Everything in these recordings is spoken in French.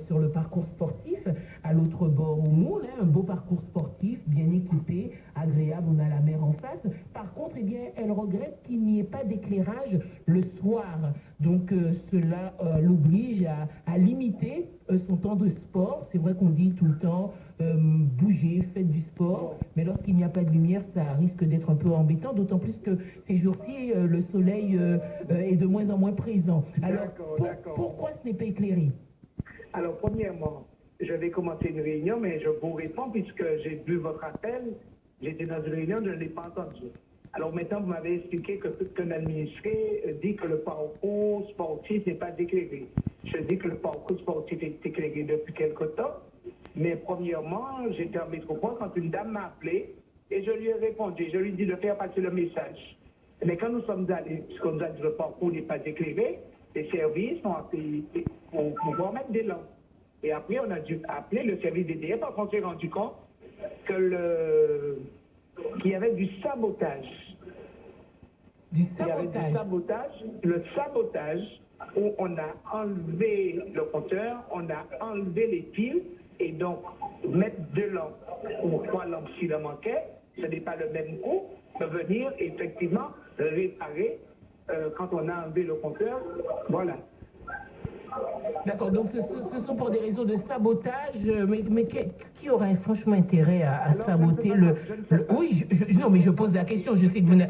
sur le parcours sportif, à l'autre bord au monde, un beau parcours sportif, bien équipé, agréable, on a la mer en face. Par contre, eh bien, elle regrette qu'il n'y ait pas d'éclairage le soir. Donc cela l'oblige à limiter son temps de sport. C'est vrai qu'on dit tout le temps, bougez, faites du sport, mais lorsqu'il n'y a pas de lumière, ça risque d'être un peu embêtant, d'autant plus que ces jours-ci, le soleil est de moins en moins présent. Alors, pourquoi ce n'est pas éclairé? Alors, premièrement, je vais commencer une réunion, mais je vous réponds puisque j'ai vu votre appel. J'étais dans une réunion, je ne l'ai pas entendu. Alors maintenant, vous m'avez expliqué qu'un administré dit que le parcours sportif n'est pas éclairé. Je dis que le parcours sportif est éclairé depuis quelque temps. Mais premièrement, j'étais en métropole quand une dame m'a appelé et je lui ai répondu. Je lui ai dit de faire passer le message. Mais quand nous sommes allés, puisqu'on nous a dit que le parcours n'est pas éclairé, les services ont appelé pour pouvoir mettre des lampes. Et après, on a dû appeler le service DDF parce qu'on s'est rendu compte qu'il y avait du sabotage. Du sabotage. Il y avait du sabotage. Le sabotage où on a enlevé le compteur, on a enlevé les piles et donc mettre 2 lampes ou 3 lampes s'il en manquait, ce n'est pas le même coût de venir effectivement réparer quand on a enlevé le compteur. Voilà. D'accord, donc ce sont pour des raisons de sabotage, mais qui aurait franchement intérêt à saboter Oui, non, mais je pose la question, je sais que vous n'êtes...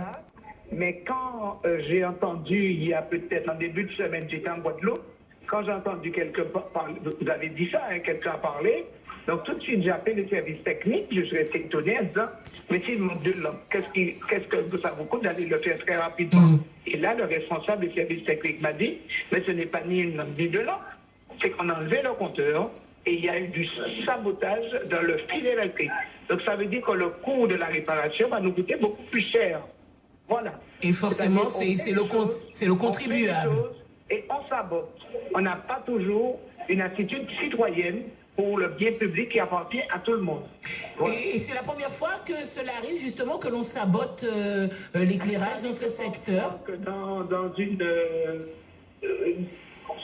Mais quand j'ai entendu, il y a peut-être en début de semaine, j'étais en Guadeloupe, quand j'ai entendu quelqu'un parler, vous avez dit ça, hein, quelqu'un a parlé, donc tout de suite j'ai appelé le service technique, je suis resté étonné en disant, mais s'il manque de lampes, qu'est-ce que ça vous coûte d'aller le faire très rapidement? Et là, le responsable du service technique m'a dit, mais ce n'est pas ni une lampe ni 2 lampes, c'est qu'on a enlevé le compteur et il y a eu du sabotage dans le fil électrique. Donc ça veut dire que le coût de la réparation va nous coûter beaucoup plus cher. Voilà. Et forcément, c'est le contribuable. Et on sabote. On n'a pas toujours une attitude citoyenne pour le bien public qui appartient à tout le monde. Voilà. Et c'est la première fois que cela arrive, justement, que l'on sabote l'éclairage dans ce secteur.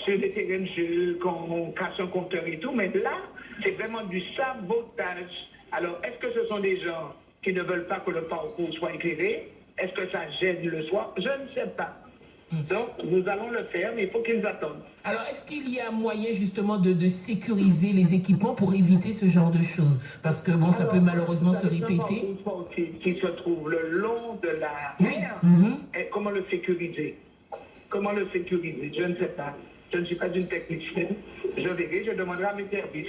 Sur des terrains de jeu, qu'on casse un compteur et tout, mais là, c'est vraiment du sabotage. Alors, est-ce que ce sont des gens qui ne veulent pas que le parcours soit éclairé? Est-ce que ça gêne le soir? Je ne sais pas. Donc, nous allons le faire, mais il faut qu'ils attendent. Alors, est-ce qu'il y a moyen, justement, de sécuriser les équipements pour éviter ce genre de choses? Parce que, bon, ça peut malheureusement se répéter. Qui se trouve le long de la mer, et comment le sécuriser? Comment le sécuriser? Je ne sais pas. Je ne suis pas une technicienne. Je verrai, je demanderai à mes services.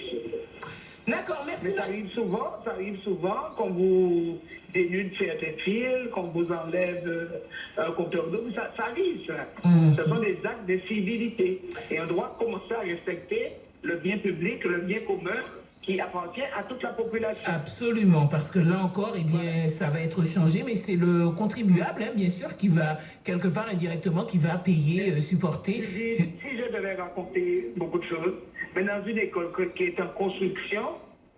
D'accord, merci. Mais ça arrive souvent qu'on vous dénude certains fils, qu'on vous enlève un compteur d'eau. Ça arrive, ça. Ce sont des actes de civilité. Et on doit commencer à respecter le bien public, le bien commun qui appartient à toute la population. Absolument, parce que là encore, eh bien, ça va être changé, mais c'est le contribuable, hein, bien sûr, qui va, quelque part indirectement, qui va payer, supporter. Si je devais raconter beaucoup de choses, mais dans une école qui est en construction,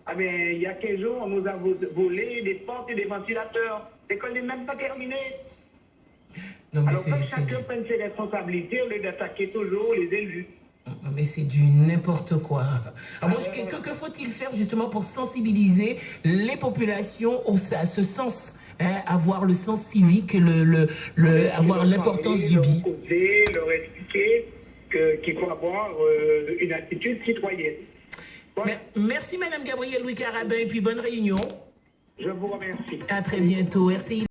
ah bien, il y a quelques jours, on nous a volé des portes et des ventilateurs. L'école n'est même pas terminée. Non, alors que chacun prenne ses responsabilités au lieu d'attaquer toujours les élus. Mais c'est du n'importe quoi. Alors, que faut-il faire justement pour sensibiliser les populations à ce sens, hein, avoir le sens civique, avoir l'importance du bien? Leur expliquer qu'il faut avoir une attitude citoyenne. Voilà. Merci Madame Gabrielle Louis Carabin et puis bonne réunion. Je vous remercie. À très bientôt. Merci.